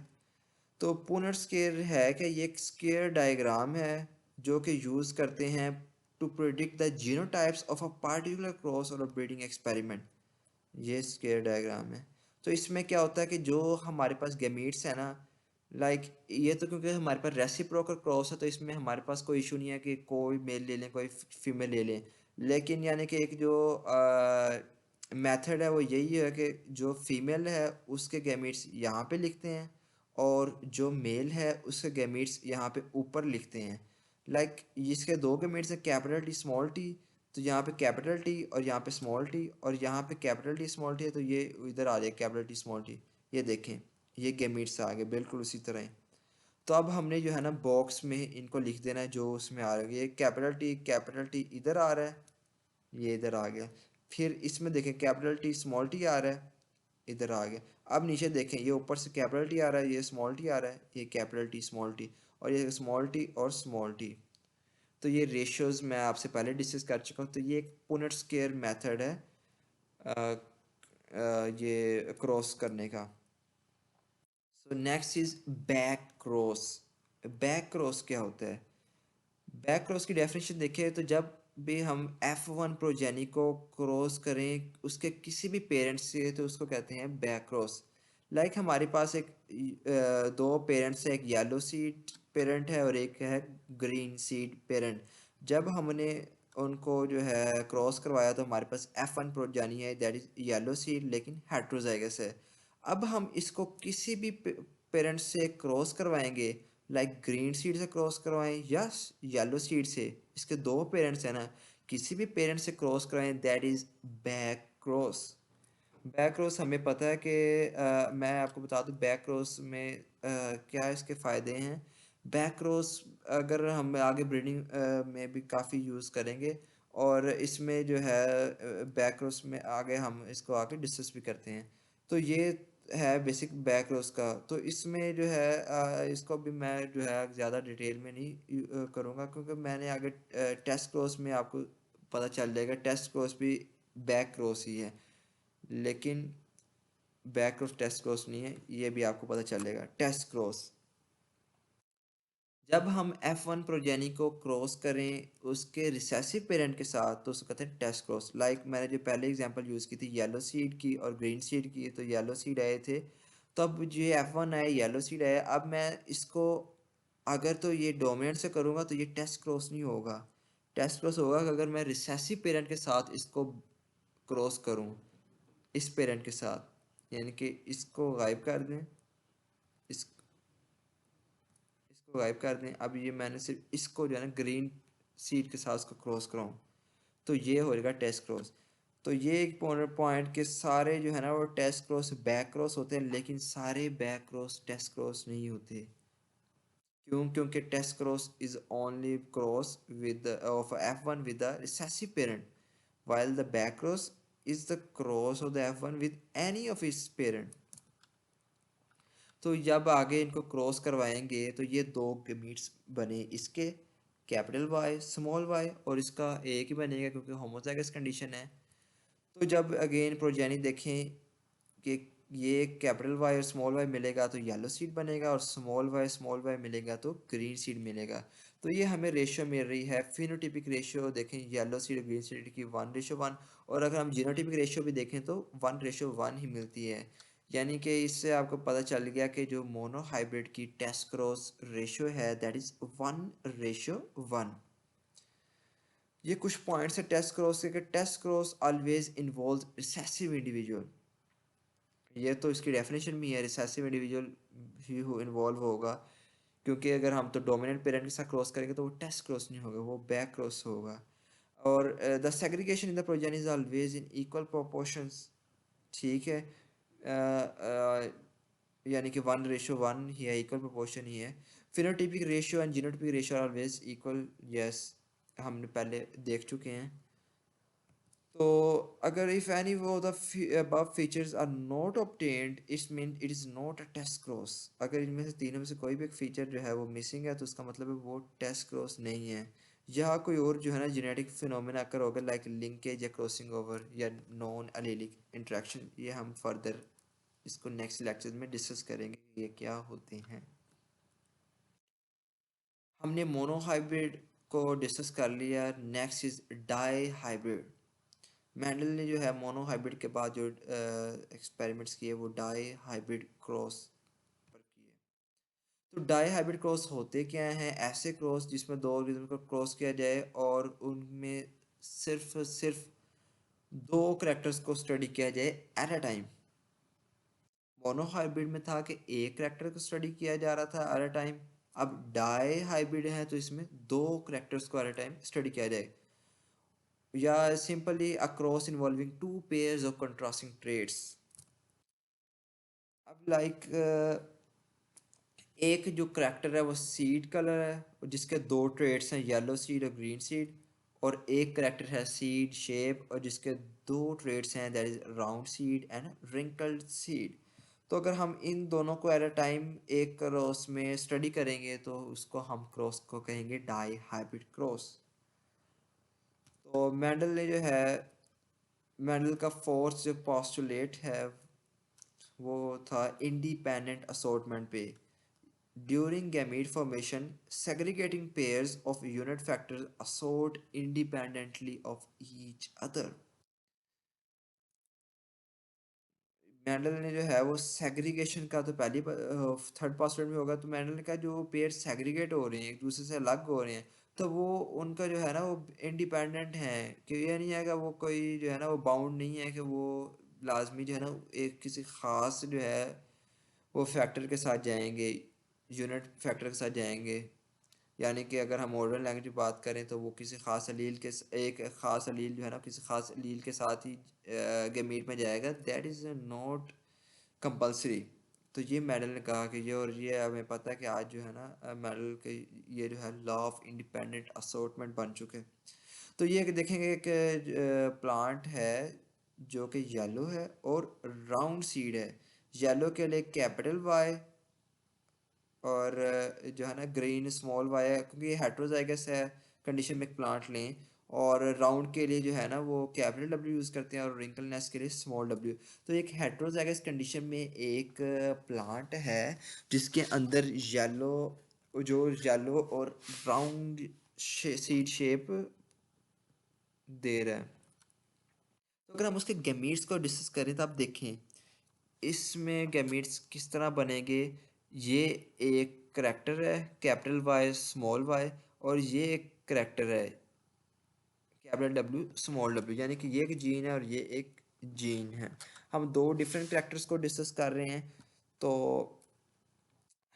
तो पुनेट स्केयर है कि ये एक स्केयर डायग्राम है जो कि यूज़ करते हैं to predict the genotypes of a particular cross और अ ब्रीडिंग एक्सपेरिमेंट। ये स्केयर डायग्राम है। तो इसमें क्या होता है कि जो हमारे पास गैमीट्स है ना, लाइक ये तो क्योंकि हमारे पास रेसिप्रोकल क्रॉस है तो इसमें हमारे पास कोई इशू नहीं है कि कोई मेल ले लें कोई फीमेल ले लें। लेकिन यानी कि एक जो मेथड है वो यही है कि जो फीमेल है उसके गैमीट्स यहाँ पे लिखते हैं और जो मेल है उसके गैमीट्स यहाँ पे ऊपर लिखते हैं। लाइक इसके दो गैमीट्स हैं कैपिटल टी स्मॉल टी, तो यहाँ पे कैपिटल टी और यहाँ पे स्मॉल टी, और यहाँ पे कैपिटल टी स्मॉल टी है तो ये इधर आ जाए कैपिटल टी स्मॉल टी। ये देखें, ये गैमीट्स आ गए बिल्कुल उसी तरह ही। तो अब हमने जो है ना बॉक्स में इनको लिख देना है जो उसमें आ रहा है। ये कैपिटल टी इधर आ रहा है, ये इधर आ गया। फिर इसमें देखें कैपिटल टी स्मॉल टी आ रहा है, इधर आ गया। अब नीचे देखें ये ऊपर से कैपिटल टी आ रहा है, ये स्मॉल टी आ रहा है, ये कैपिटल टी स्मॉल टी, और ये स्मॉल टी और स्मॉल टी। तो ये रेशियोज मैं आपसे पहले डिस्कस कर चुका हूँ। तो ये एक पुनेट स्केयर मेथड है ये क्रॉस करने का। So next is back cross. Back cross क्या होता है? बैक क्रॉस की डेफिनेशन देखें तो जब भी हम F1 प्रोजेनी को क्रॉस करें उसके किसी भी पेरेंट्स से तो उसको कहते हैं बैक क्रॉस। लाइक हमारे पास एक दो पेरेंट्स है, एक येलो सीड पेरेंट है और एक है ग्रीन सीड पेरेंट। जब हमने उनको जो है क्रॉस करवाया तो हमारे पास F1 प्रोजानी है, दैट इज येलो सीड लेकिन हेट्रोजाइगस है। अब हम इसको किसी भी पेरेंट से क्रॉस करवाएंगे, लाइक ग्रीन सीड से क्रॉस करवाएं या येलो सीड से, इसके दो पेरेंट्स हैं ना, किसी भी पेरेंट से क्रॉस कराएं, that is back cross. Back cross हमें पता है कि मैं आपको बता दूं बैक क्रॉस में क्या इसके फ़ायदे हैं। बैक क्रॉस अगर हम आगे ब्रीडिंग में भी काफ़ी यूज़ करेंगे, और इसमें जो है बैक क्रॉस में आगे हम इसको आगे डिस्कस भी करते हैं। तो ये है बेसिक बैक क्रॉस का। तो इसमें जो है इसको भी मैं जो है ज़्यादा डिटेल में नहीं करूँगा, क्योंकि मैंने आगे टेस्ट क्रॉस में आपको पता चल जाएगा, टेस्ट क्रॉस भी बैक क्रॉस ही है, लेकिन बैक क्रॉस टेस्ट क्रॉस नहीं है, ये भी आपको पता चलेगा। टेस्ट क्रॉस, जब हम F1 प्रोजेनी को क्रॉस करें उसके रिसेसिव पेरेंट के साथ तो उसको कहते हैं टेस्ट क्रॉस। लाइक मैंने जो पहले एग्जांपल यूज़ की थी येलो सीड की और ग्रीन सीड की, तो येलो सीड आए थे, तो अब जो F1 आए येलो सीड आए, अब मैं इसको अगर तो ये डोमिनेंट से करूँगा तो ये टेस्ट क्रॉस नहीं होगा। टेस्ट क्रॉस होगा कि अगर मैं रिसेसिव पेरेंट के साथ इसको क्रॉस करूँ, इस पेरेंट के साथ, यानी कि इसको गायब कर दें, इस इसको गायब कर दें। अब ये मैंने सिर्फ इसको जो है ना ग्रीन सीड के साथ उसको क्रॉस कराऊँ, तो ये होएगा टेस्ट क्रॉस। तो ये एक पॉइंट के सारे जो है ना वो टेस्ट क्रॉस बैक क्रॉस होते हैं, लेकिन सारे बैक क्रॉस टेस्ट क्रॉस नहीं होते। क्यों? क्योंकि test cross is only cross with of F1 with the recessive parent, while the back cross is the cross of the F1 with any of its parent। तो जब आगे इनको cross करवाएंगे तो ये दो गमीट्स बने, इसके कैपिटल वाई स्मॉल वाई, और इसका एक ही बनेगा क्योंकि होमोजाइगस कंडीशन है। तो जब अगेन प्रोजेनी देखें कि ये कैपिटल वाई और स्मॉल वाई मिलेगा तो येलो सीड बनेगा, और स्मॉल वाई मिलेगा तो ग्रीन सीड मिलेगा। तो ये हमें रेशियो मिल रही है, फिनोटिपिक रेशियो देखें येलो सीड ग्रीन सीड की 1:1, और अगर हम जीनोटिपिक रेशियो भी देखें तो 1:1 ही मिलती है। यानी कि इससे आपको पता चल गया कि जो मोनो हाइब्रिड की टेस्ट क्रॉस रेशियो है दैट इज 1:1। ये कुछ पॉइंट्स है टेस्ट क्रॉस के, test cross always involve recessive individual. ये तो इसकी डेफिनेशन भी है, रिसेसिव इंडिविजुअल ही हो इन्वॉल्व होगा, क्योंकि अगर हम तो डोमिनेंट पेरेंट के साथ क्रॉस करेंगे तो वो टेस्ट क्रॉस नहीं होगा, वो बैक क्रॉस होगा। और the segregation in the progeny is always in equal proportions. ठीक है, यानी कि 1:1 ही है, इक्वल प्रोपोर्शन ही है। Phenotypic ratio and genotypic ratio are always equal, yes, हमने पहले देख चुके हैं। तो अगर if any of the above features are not obtained it means it is not a test cross। अगर इनमें से तीनों में से कोई भी एक फीचर जो है वो मिसिंग है तो उसका मतलब है वो टेस्ट क्रॉस नहीं है, या कोई और जो है ना जेनेटिक फिनोमेना अगर होगा, लाइक लिंकेज या क्रॉसिंग ओवर या नॉन एलीलिक इंटरेक्शन। ये हम फर्दर इसको नेक्स्ट लेक्चर में डिस्कस करेंगे ये क्या होते हैं। हमने मोनो हाइब्रिड को डिस्कस कर लिया, next is dihybrid. Mendel ने जो है मोनो हाइब्रिड के बाद जो एक्सपेरिमेंट्स किए वो डाई हाइब्रिड क्रॉस पर किए। तो डाई हाइब्रिड क्रॉस होते क्या हैं? ऐसे क्रॉस जिसमें दो ऑर्गेनिज्म को क्रॉस किया जाए और उनमें सिर्फ सिर्फ दो करेक्टर्स को स्टडी किया जाए at a time. Mono hybrid में था कि एक करेक्टर को स्टडी किया जा रहा था एट अ टाइम। अब डाई हाइब्रिड है तो इसमें दो करेक्टर्स को एट अ टाइम स्टडी किया जाए, या simply a cross involving two pairs of contrasting traits. अब लाइक एक जो करेक्टर है वो सीड कलर है जिसके दो ट्रेड्स हैं येलो सीड और ग्रीन सीड, और एक करेक्टर है सीड शेप और जिसके दो ट्रेड्स हैं that is round seed and wrinkled seed. तो अगर हम इन दोनों को एट अ टाइम एक क्रॉस में स्टडी करेंगे तो उसको हम क्रॉस को कहेंगे डाई हाइब्रिड क्रॉस। तो मेंडल ने जो है मेंडल का फोर्थ जो पोस्टुलेट है वो था इंडिपेंडेंट असॉर्टमेंट पे। During gamete formation, segregating pairs of unit factors assort independently of each other। Mendel ने जो है वो सेग्रीगेशन का तो पहली थर्ड पासवर्ड में होगा, तो मैंडल ने कहा जो पेयर सेग्रीगेट हो रहे हैं एक दूसरे से अलग हो रहे हैं, तो वो उनका जो है ना वो इंडिपेंडेंट है, कि ये नहीं है कि वो कोई जो है ना वो बाउंड नहीं है कि वो लाजमी जो है ना एक किसी ख़ास जो है वो फैक्टर के साथ जाएंगे, यूनिट फैक्टर के साथ जाएंगे। यानी कि अगर हम मॉडर्न लैंग्वेज की बात करें तो वो किसी ख़ास अलील के एक ख़ास अलील जो है ना किसी ख़ास अलील के साथ ही गेमीट में जाएगा, दैट इज़ नॉट कंपलसरी। तो ये मेडल ने कहा कि ये, और ये हमें पता है कि आज जो है ना मेडल के ये जो है लॉ ऑफ इंडिपेंडेंट असोर्टमेंट बन चुके हैं। तो ये कि देखेंगे एक प्लांट है जो कि येलो है और राउंड सीड है। येलो के लिए कैपिटल वाई, और जो है ना ग्रीन स्मॉल वाई है क्योंकि ये हेट्रोजाइगस है कंडीशन में एक प्लांट लें। और राउंड के लिए जो है ना वो कैपिटल डब्ल्यू यूज़ करते हैं और रिंकलनेस के लिए स्मॉल डब्ल्यू। तो एक हेट्रोजाइगस कंडीशन में एक प्लांट है जिसके अंदर येलो, जो येलो और राउंड सीड शेप दे रहा है। तो अगर हम उसके गैमीट्स को डिस्कस करें तो आप देखें इसमें गैमीट्स किस तरह बनेंगे। ये एक करेक्टर है कैपिटल वाई स्मॉल वाई, और ये एक करेक्टर है कैपिटल डब्ल्यू स्मॉल डब्ल्यू, यानी कि ये एक जीन है और ये एक जीन है। हम दो डिफरेंट करेक्टर्स को डिस्कस कर रहे हैं। तो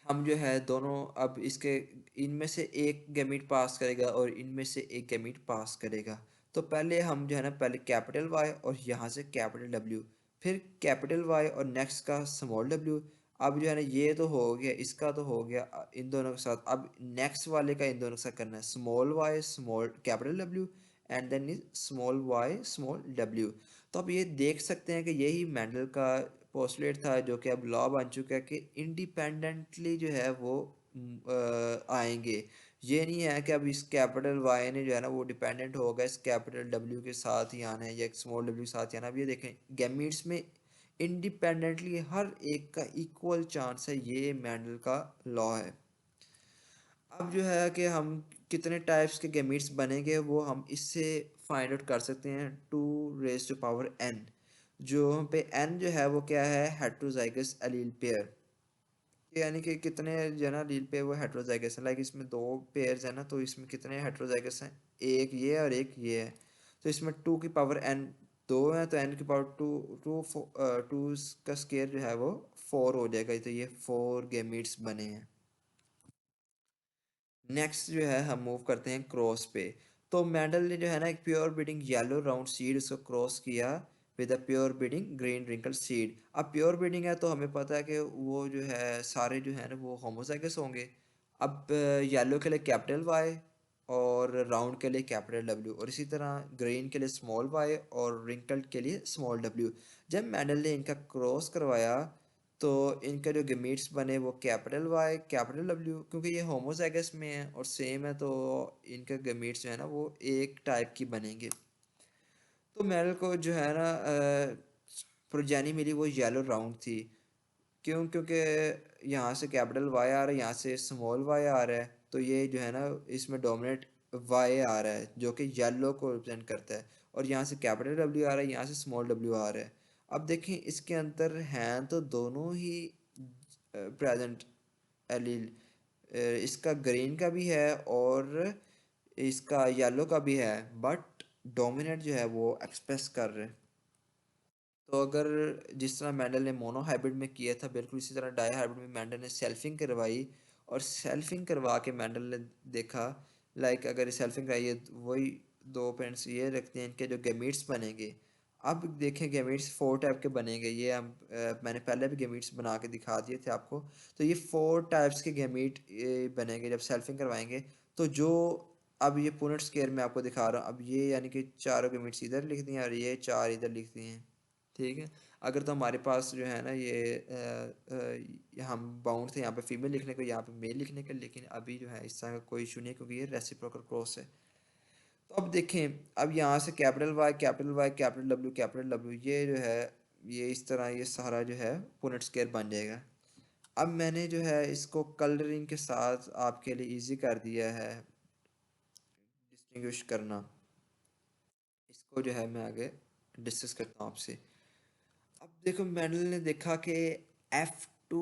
हम जो है दोनों अब इसके इनमें से एक गैमीट पास करेगा और इनमें से एक गैमीट पास करेगा। तो पहले हम जो है ना पहले कैपिटल वाई और यहाँ से कैपिटल डब्ल्यू, फिर कैपिटल वाई और नेक्स्ट का स्मॉल डब्ल्यू। अब जो है ना ये तो हो गया, इसका तो हो गया इन दोनों के साथ। अब नेक्स्ट वाले का इन दोनों के साथ करना है small Y small capital W and then is small Y small W. तो अब ये देख सकते हैं कि यही मेंडल का पोस्टुलेट था जो कि अब लॉ बन चुका है कि इंडिपेंडेंटली जो है वो आएंगे। ये नहीं है कि अब इस कैपिटल वाई ने जो है ना वो डिपेंडेंट होगा इस कैपिटल डब्ल्यू के साथ ही आना है या स्मॉल डब्ल्यू के साथ ही आना। अब ये देखें गैमीट्स में इंडिपेंडेंटली हर एक का इक्वल चांस है, ये मेंडल का लॉ है। अब जो है कि हम कितने टाइप्स के गैमीट्स बनेंगे वो हम इससे फाइंड आउट कर सकते हैं, two raise to power N. जो हम पे एन जो है वो क्या है, हेट्रोजाइगस एलील पेयर। यानी कि कितने जो है ना एलील पे वो हेट्रोजाइगस है, लाइक इसमें दो पेयर्स है ना, तो इसमें कितने हेट्रोजाइगस हैं, एक ये और एक ये है। तो इसमें टू की पावर एन दो है, तो एन की पावर टू, टू टू का स्केयर जो है वो फोर हो जाएगा। तो ये फोर गैमीट्स बने हैं। नेक्स्ट जो है हम मूव करते हैं क्रॉस पे। तो मेंडल ने जो है ना एक pure breeding yellow round seed उसको क्रॉस किया with a pure breeding green wrinkle seed. अब प्योर ब्रीडिंग है तो हमें पता है कि वो जो है सारे जो है ना वो होमोजाइगस होंगे। अब येलो के लिए कैपिटल वाई और राउंड के लिए कैपिटल डब्ल्यू, और इसी तरह ग्रीन के लिए स्मॉल वाई और रिंकल्ड के लिए स्मॉल डब्ल्यू। जब मेंडल ने इनका क्रॉस करवाया तो इनके जो गमीट्स बने वो कैपिटल वाई कैपिटल डब्ल्यू, क्योंकि ये होमोजाइगस में है और सेम है तो इनके गमीट्स जो है ना वो एक टाइप की बनेंगे। तो मेरे को जो है ना प्रोजेनी मिली वो येलो राउंड थी। क्यों? क्योंकि यहाँ से कैपिटल वाई आ रहा है, यहाँ से स्मॉल वाई आ रहा है, तो ये जो है ना इसमें डोमिनेट वाई आ रहा है जो कि येलो को रिप्रेजेंट करता है। और यहाँ से कैपिटल डब्ल्यू आ रहा है, यहाँ से स्मॉल डब्ल्यू आ रहा है। अब देखें इसके अंदर हैं तो दोनों ही प्रेजेंट एलील, इसका ग्रीन का भी है और इसका येलो का भी है, बट डोमिनेट जो है वो एक्सप्रेस कर रहे हैं। तो अगर जिस तरह मेंडल ने मोनो हाइब्रिड में किया था बिल्कुल इसी तरह डाई हाइब्रिड में मेंडल ने सेल्फिंग करवाई। और सेल्फिंग करवा के मेंडल ने देखा, लाइक अगर सेल्फिंग कराई है तो वही दो पेरेंट्स ये रखते हैं इनके जो गैमीट्स बनेंगे। अब देखें गैमीट्स फोर टाइप के बनेंगे, ये हम मैंने पहले भी गैमीट्स बना के दिखा दिए थे आपको। तो ये फोर टाइप्स के गैमीट बनेंगे जब सेल्फिंग करवाएंगे। तो जो अब ये पुनेट स्केयर में आपको दिखा रहा हूँ, अब ये यानी कि चारों गैमीट्स इधर लिख दिए और ये चार इधर लिख दिए हैं। ठीक है। अगर तो हमारे पास जो है ना ये हम बाउंड थे यहाँ पे फीमेल लिखने को यहाँ पे मेल लिखने का, लेकिन अभी जो है इस तरह का कोई इशू नहीं है क्योंकि ये रेसिप्रोकल क्रॉस है। तो अब देखें अब यहाँ से कैपिटल वाई कैपिटल डब्ल्यू ये जो है ये इस तरह ये सारा जो है पुनेट स्क्वायर बन जाएगा। अब मैंने जो है इसको कलरिंग के साथ आपके लिए इजी कर दिया है डिस्टिंग्विश करना। इसको जो है मैं आगे डिस्कस करता हूँ आपसे। अब देखो मेंडल ने देखा कि F2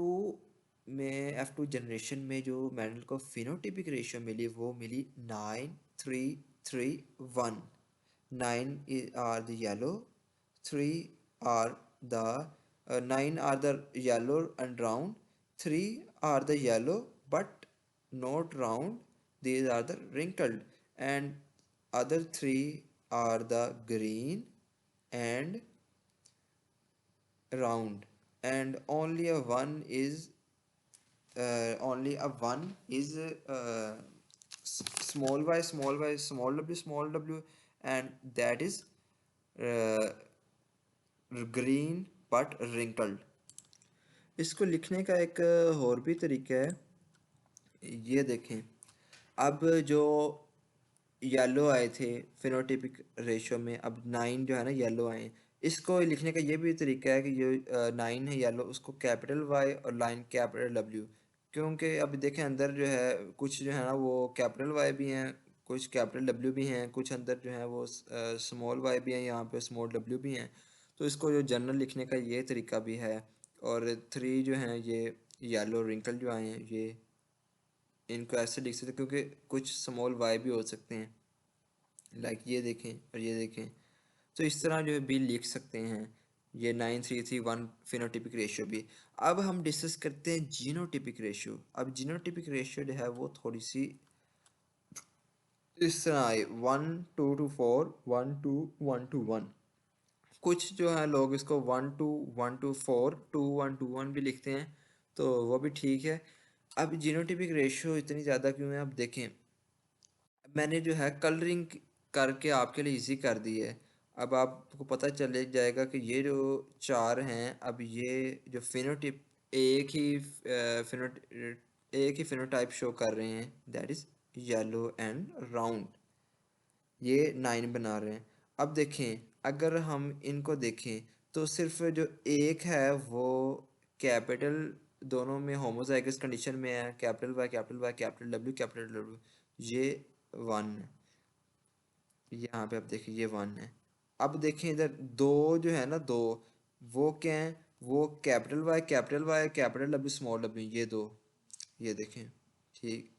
में F2 जनरेशन में जो मेंडल को फिनोटिपिक रेशियो मिली वो मिली 9-3-3-1। 9 are the yellow, 3 are the 9 are the yellow and round, 3 are the yellow but not round, these are the wrinkled, and other 3 are the green and round, and only a one is only a one is small w small w, and that is uh, green but wrinkled. इसको लिखने का एक और भी तरीका है, ये देखें। अब जो येलो आए थे फिनोटिपिक रेशियो में, अब 9 जो है ना येलो आए हैं। इसको लिखने का ये भी तरीका है कि जो 9 है येलो उसको कैपिटल वाई और लाइन कैपिटल डब्ल्यू, क्योंकि अब देखें अंदर जो है कुछ जो है ना वो कैपिटल वाई भी हैं, कुछ कैपिटल डब्ल्यू भी हैं, कुछ अंदर जो है वो स्मॉल वाई भी हैं, यहाँ पे स्मॉल डब्ल्यू भी हैं। तो इसको जो जनरल लिखने का ये तरीका भी है। और 3 जो हैं ये येलो रिंकल जो आए हैं ये, इनको ऐसे लिख सकते हैं क्योंकि कुछ स्मॉल वाई भी हो सकते हैं, लाइक ये देखें और ये देखें। तो इस तरह जो है भी लिख सकते हैं। ये 9-3-3-1 फिनोटिपिक रेशियो भी। अब हम डिस्कस करते हैं जीनोटिपिक रेशियो। अब जीनोटिपिक रेशियो जो है वो थोड़ी सी इस तरह आई 1:4, 1:1:1। कुछ जो है लोग इसको 1:1:4, 2:1:1 भी लिखते हैं, तो वो भी ठीक है। अब जीनोटिपिक रेशियो इतनी ज़्यादा क्यों है, अब देखें। मैंने जो है कलरिंग करके आपके लिए इजी कर दी है। अब आपको पता चले जाएगा कि ये जो चार हैं, अब ये जो फिनोटिप एक ही फिनो एक ही फिनोटाइप शो कर रहे हैं, that is yellow and round. ये 9 बना रहे हैं। अब देखें अगर हम इनको देखें तो सिर्फ जो एक है वो कैपिटल दोनों में होमोजाइगस कंडीशन में है, capital Y capital Y capital W capital W, ये 1 है। यहाँ पे आप देखिए ये 1 है। अब देखें इधर दो जो है ना दो, वो क्या है, वो capital Y capital W small W, ये दो, ये देखें। ठीक,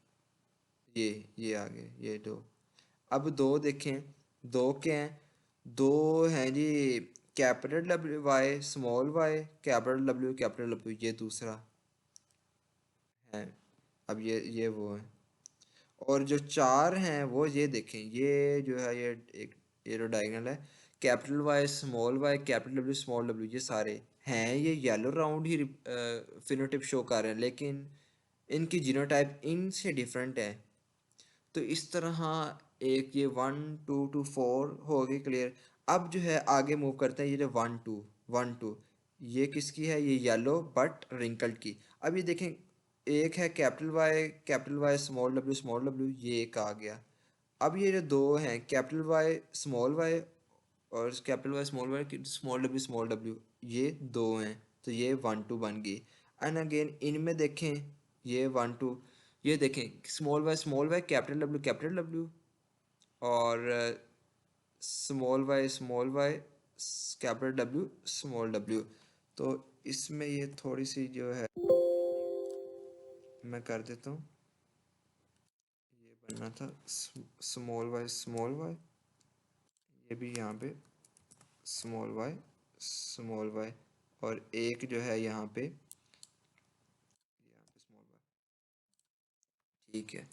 ये आ गए ये दो। अब दो देखें, दो क्या हैं, दो हैं जी capital W Y small Y capital W, ये दूसरा है। अब ये वो है। और जो चार हैं वो ये देखें, ये जो है ये जो डायगोनल है, capital Y small Y capital W small W, ये सारे हैं ये येलो राउंड ही फिनोटाइप शो कर रहे हैं, लेकिन इनकी जीनोटाइप इनसे डिफरेंट है। तो इस तरह एक ये 1-2-4 हो गई क्लियर। अब जो है आगे मूव करते हैं, ये जो 1-2 ये किसकी है, ये येलो बट रिंकल्ड की। अब ये देखें एक है कैपिटल वाई स्मॉल डब्ल्यू, ये एक आ गया। अब ये जो दो हैं कैपिटल वाई स्मॉल वाई और कैपिटल वाई स्मॉल डब्ल्यू, ये दो हैं, तो ये 1-2 बन गई। एंड अगेन इनमें देखें ये 1-2, ये देखें स्मॉल वाई कैपिटल डब्ल्यू और small Y capital W small W. तो इसमें ये थोड़ी सी जो है मैं कर देता हूँ। ये बनना था स्मॉल वाई, ये भी यहाँ पे स्मॉल वाई, और एक जो है यहाँ पे स्मॉल वाई, ठीक है।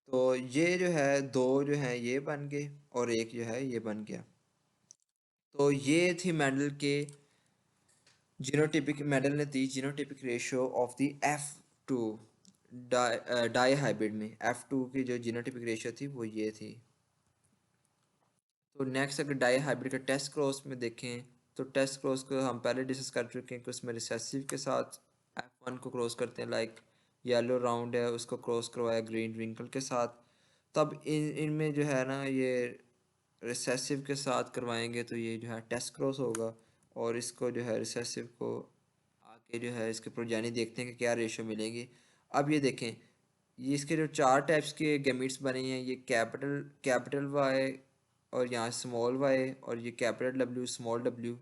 तो ये जो है दो जो है ये बन गए और एक जो है ये बन गया। तो ये थी मेंडल के जीनोटिपिक, मेंडल ने दी genotypic ratio of the F2 dihybrid में। F2 की जो जीनोटिपिक रेशियो थी वो ये थी। तो नेक्स्ट अगर डाई हाइब्रिड का टेस्ट क्रॉस में देखें, तो टेस्ट क्रॉस को हम पहले डिस्कस कर चुके हैं कि उसमें रिसेसिव के साथ F1 को क्रॉस करते हैं, लाइक येलो राउंड है उसको क्रॉस करवाया ग्रीन रिंकल के साथ। तब इनमें जो है ना ये रिसेसिव के साथ करवाएंगे तो ये जो है टेस्ट क्रॉस होगा, और इसको जो है रिसेसिव को आके जो है इसके प्रोजेनी देखते हैं कि क्या रेशो मिलेंगी। अब ये देखें, ये इसके जो चार टाइप्स के गैमीट्स बने हैं, ये कैपिटल वाई और यहाँ स्मॉल वाई और ये कैपिटल डब्ल्यू स्मॉल डब्ल्यू,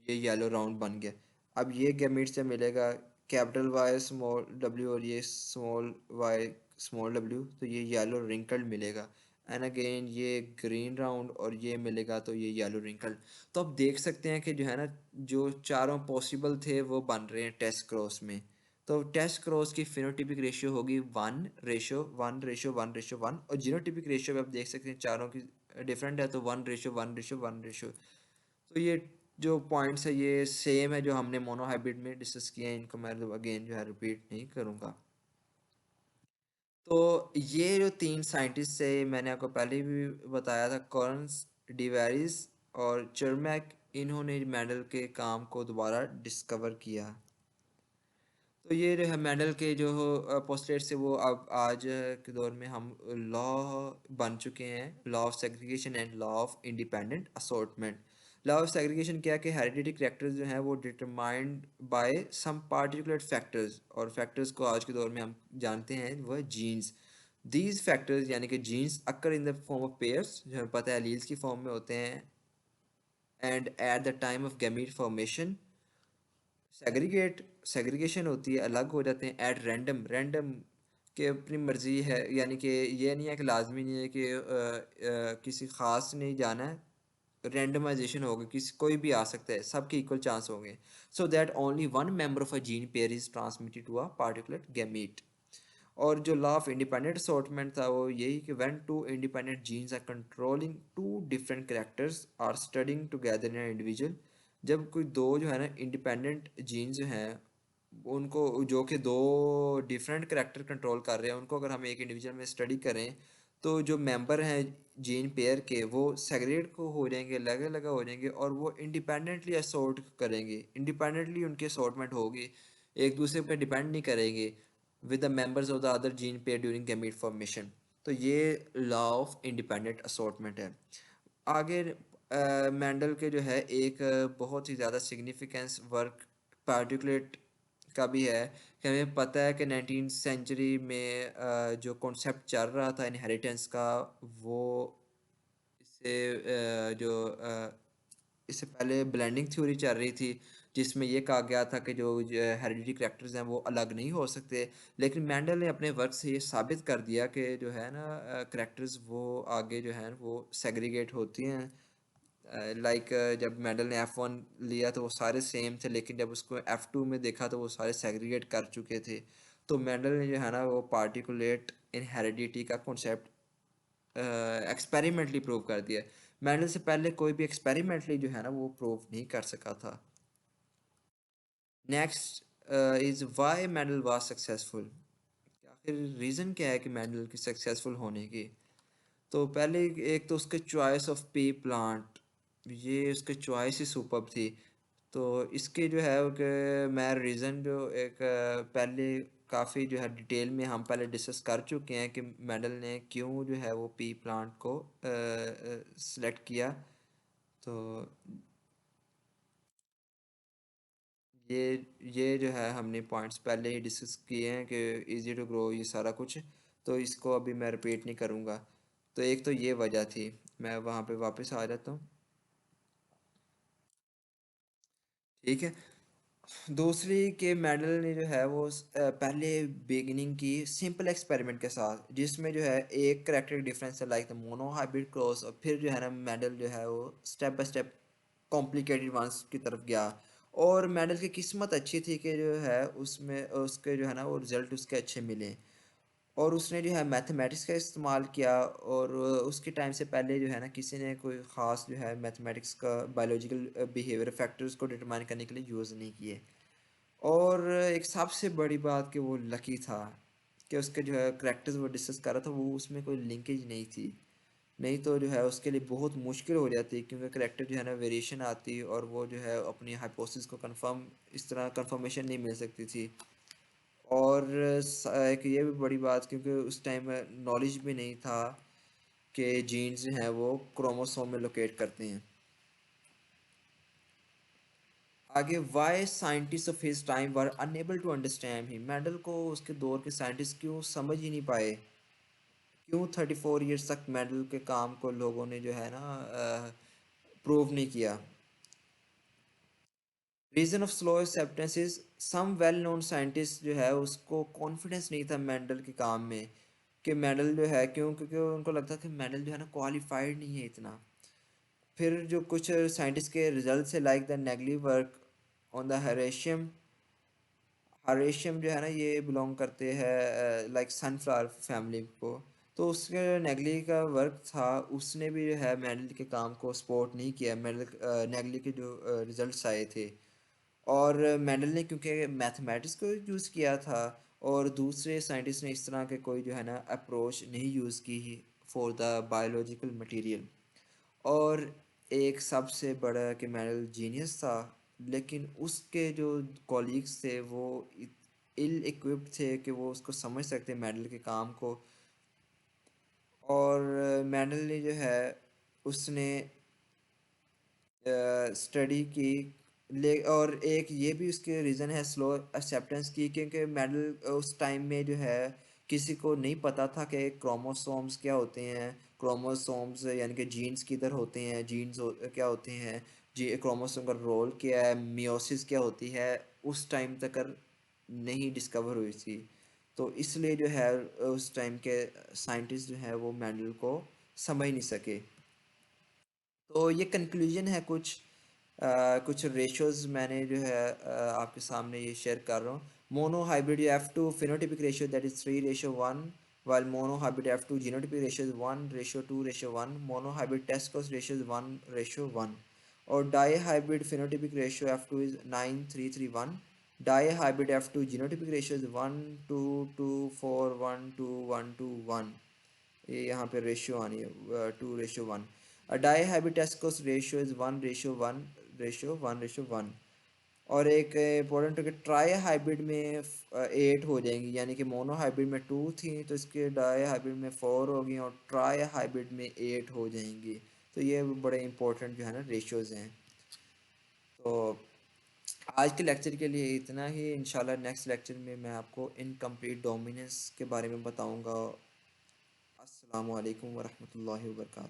ये येलो राउंड बन गया। अब ये गैमीट से मिलेगा कैपिटल वाई स्मॉल डब्ल्यू और ये स्मॉल वाई स्मॉल डब्ल्यू, तो ये येलो रिंकल्ड मिलेगा। एंड अगेन ये ग्रीन राउंड और ये मिलेगा तो ये येलो रिंकल्ड। तो आप देख सकते हैं कि जो है ना, जो चारों पॉसिबल थे वो बन रहे हैं टेस्ट क्रॉस में। तो टेस्ट क्रॉस की फिनोटिपिक रेशियो होगी 1:1:1:1, और जीनोटिपिक रेशियो में आप देख सकते हैं चारों की डिफरेंट है, तो 1:1:1। तो ये जो पॉइंट्स है ये सेम है जो हमने मोनोहाइब्रिड में डिस्कस किए हैं, इनको मैं अगेन जो है रिपीट नहीं करूँगा। तो ये जो तीन साइंटिस्ट है मैंने आपको पहले भी बताया था, कॉर्न्स, डिवेरिस और चर्मैक, इन्होंने मेंडल के काम को दोबारा डिस्कवर किया। तो ये जो है मेंडल के जो पोस्टलेट से वो अब आज के दौर में हम लॉ बन चुके हैं, law of segregation and law of independent assortment. Law of segregation क्या है कि हेरिडिटी कैरेक्टर्स जो हैं वो determined by some particular factors, और फैक्टर्स को आज के दौर में हम जानते हैं वह जीन्स। दीज फैक्टर्स यानी कि genes occur in the form of pairs, जो हमें पता है एलील्स की फॉर्म में होते हैं, and at the time of gamete formation segregation होती है, अलग हो जाते हैं एट रैंडम, रैंडम के अपनी मर्जी है, यानी कि ये नहीं है कि लाजमी नहीं है कि किसी ख़ास नहीं जाना है, रैंडमाइजेशन होगा, किसी कोई भी आ सकता है, सबके इक्वल चांस होंगे। So that only one member of a gene pair is transmitted to a particular gamete. और जो लॉ ऑफ इंडिपेंडेंट असॉर्टमेंट था वो यही कि when two independent genes are controlling two different characters are studying together in an individual, जब कोई दो जो है ना इंडिपेंडेंट जीन्स जो हैं उनको, जो कि दो डिफरेंट करेक्टर कंट्रोल कर रहे हैं, उनको अगर हम एक इंडिविजुअल में स्टडी करें तो जो मेंबर हैं जीन पेयर के वो सेग्रेगेट को हो जाएंगे, अलग अलग हो जाएंगे, और वो इंडिपेंडेंटली असॉर्ट करेंगे, इंडिपेंडेंटली उनकी असॉर्टमेंट होगी, एक दूसरे पर डिपेंड नहीं करेंगे with the members of the other gene pair during gamete formation। तो ये लॉ ऑफ इंडिपेंडेंट असॉर्टमेंट है। आगे मेंडल के जो है एक बहुत ही ज़्यादा सिग्निफिकेंस वर्क पार्टिकुलेट का भी है, कि हमें पता है कि 19th सेंचुरी में जो कॉन्सेप्ट चल रहा था इनहेरिटेंस का, वो इससे इससे पहले ब्लेंडिंग थ्योरी चल रही थी, जिसमें ये कहा गया था कि जो हेरिडिटी करैक्टर्स हैं वो अलग नहीं हो सकते। लेकिन मैंडल ने अपने वर्क से ये साबित कर दिया कि जो है ना करैक्टर्स वो आगे जो है वो सेग्रीगेट होती हैं। लाइक जब मैंडल ने F1 लिया तो वो सारे सेम थे, लेकिन जब उसको F2 में देखा तो वो सारे सेग्रीगेट कर चुके थे। तो मैंडल ने जो है ना वो पार्टिकुलेट इन हेरिडिटी का कॉन्सेप्ट एक्सपेरिमेंटली प्रूव कर दिया। मैंडल से पहले कोई भी एक्सपेरिमेंटली जो है ना वो प्रूव नहीं कर सका था। Next is why Mendel was successful. आखिर रीज़न क्या है कि मैंडल की सक्सेसफुल होने की। तो पहले एक तो उसके चॉइस ऑफ पी प्लांट, ये उसके चॉइस ही सुपर्ब थी। तो इसके जो है कि मैं रीज़न जो एक पहले काफ़ी जो है डिटेल में हम पहले डिस्कस कर चुके हैं कि मेंडल ने क्यों जो है वो पी प्लांट को सिलेक्ट किया। तो ये ये जो है हमने पॉइंट्स पहले ही डिस्कस किए हैं कि इजी टू ग्रो ये सारा कुछ, तो इसको अभी मैं रिपीट नहीं करूँगा। तो एक तो ये वजह थी, मैं वहाँ पे वापस आ जाता हूँ। ठीक है। दूसरी के मेडल ने जो है वो पहले बिगिनिंग की सिंपल एक्सपेरिमेंट के साथ, जिसमें जो है एक करेक्टर डिफरेंस है like the monohybrid cross, और फिर जो है ना मेडल जो है वो step by step complicated ones की तरफ गया। और मेडल की किस्मत अच्छी थी कि जो है उसमें उसके जो है ना वो रिजल्ट उसके अच्छे मिले, और उसने जो है मैथमेटिक्स का इस्तेमाल किया, और उसके टाइम से पहले जो है ना किसी ने कोई ख़ास जो है मैथमेटिक्स का बायोलॉजिकल बिहेवियर फैक्टर्स को डिटरमाइन करने के लिए यूज़ नहीं किए। और एक सबसे बड़ी बात कि वो लकी था कि उसके जो है करैक्टर्स वो डिस्कस कर रहा था वो उसमें कोई लिंकेज नहीं थी, नहीं तो जो है उसके लिए बहुत मुश्किल हो जाती, क्योंकि करैक्टर जो है ना वेरिएशन आती और वो जो है अपनी हाइपोथेसिस को कंफर्म इस तरह कंफर्मेशन नहीं मिल सकती थी। और एक ये भी बड़ी बात, क्योंकि उस टाइम नॉलेज भी नहीं था कि जीन्स जो हैं वो क्रोमोसोम में लोकेट करते हैं। आगे why scientist of his time were unable to understand ही, मेंडल को उसके दौर के साइंटिस्ट क्यों समझ ही नहीं पाए क्यों 34 ईयर्स तक मेंडल के काम को लोगों ने जो है ना प्रूव नहीं किया? Reason of slow acceptance is some well known scientist जो है उसको कॉन्फिडेंस नहीं था मेंडल के काम में, कि मेंडल जो है, क्यों? क्योंकि उनको लगता था कि मेंडल जो है ना क्वालिफाइड नहीं है इतना। फिर जो कुछ साइंटिस्ट के रिजल्ट से, like the Naegeli work on the Hieracium, Hieracium जो है ना ये बिलोंग करते हैं लाइक सनफ्लावर फैमिली को। तो उसके नेगली का वर्क था, उसने भी जो है मेंडल के काम को सपोर्ट नहीं किया। मेंडल नेगली के जो रिजल्ट्स आए थे, और मेंडल ने क्योंकि मैथमेटिक्स को यूज़ किया था, और दूसरे साइंटिस्ट ने इस तरह के कोई जो है ना अप्रोच नहीं यूज़ की फॉर द बायोलॉजिकल मटेरियल। और एक सबसे बड़ा कि मेंडल जीनियस था, लेकिन उसके जो कॉलीग्स थे वो इल इक्विप्ड थे कि वो उसको समझ सकते मेंडल के काम को। और मेंडल ने जो है उसने स्टडी की, ले और एक ये भी उसके रीज़न है स्लो एक्सेप्टेंस की, क्योंकि मेडल उस टाइम में जो है किसी को नहीं पता था कि क्रोमोसोम्स क्या होते हैं। क्रोमोसोम्स यानी कि जीन्स किधर होते हैं, क्या होते हैं, जी क्रोमोसोम का रोल क्या है, मियोसिस क्या होती है, उस टाइम तक नहीं डिस्कवर हुई थी। तो इसलिए जो है उस टाइम के साइंटिस्ट जो है वो मेंडल को समझ नहीं सके। तो ये कंक्लूजन है कुछ कुछ रेशोज़ मैंने जो है आपके सामने ये शेयर कर रहा हूँ। Mono hybrid you have to phenotypic ratio that is 3:1, while mono hybrid you have to genotypic ratio is 1:2:1, mono hybrid test cost ratio is 1:1, और dihybrid phenotypic ratio F2 is 9:3:1, dihybrid F2 genotypic ratio is 1:2:4, 1:1:1। ये यहाँ पे ratio आनी है 2:1। Dihybrid test कोस्ट ratio is 1:1:1। और एक important है कि ट्राई हाइब्रिड में 8 हो जाएंगी, यानी कि मोनो हाइब्रिड में 2 थी तो इसके डाई हाइब्रिड में 4 होगी, और ट्राई हाइब्रिड में 8 हो जाएंगी। तो ये बड़े इंपॉर्टेंट जो है ना रेशियोज़ हैं। तो आज के लेक्चर के लिए इतना ही। इंशाल्लाह नेक्स्ट लेक्चर में मैं आपको इनकम्प्लीट डोमिनेंस के बारे में बताऊंगा। अस्सलामु अलैकुम वरहमतुल्लाहि वबरकातुहू।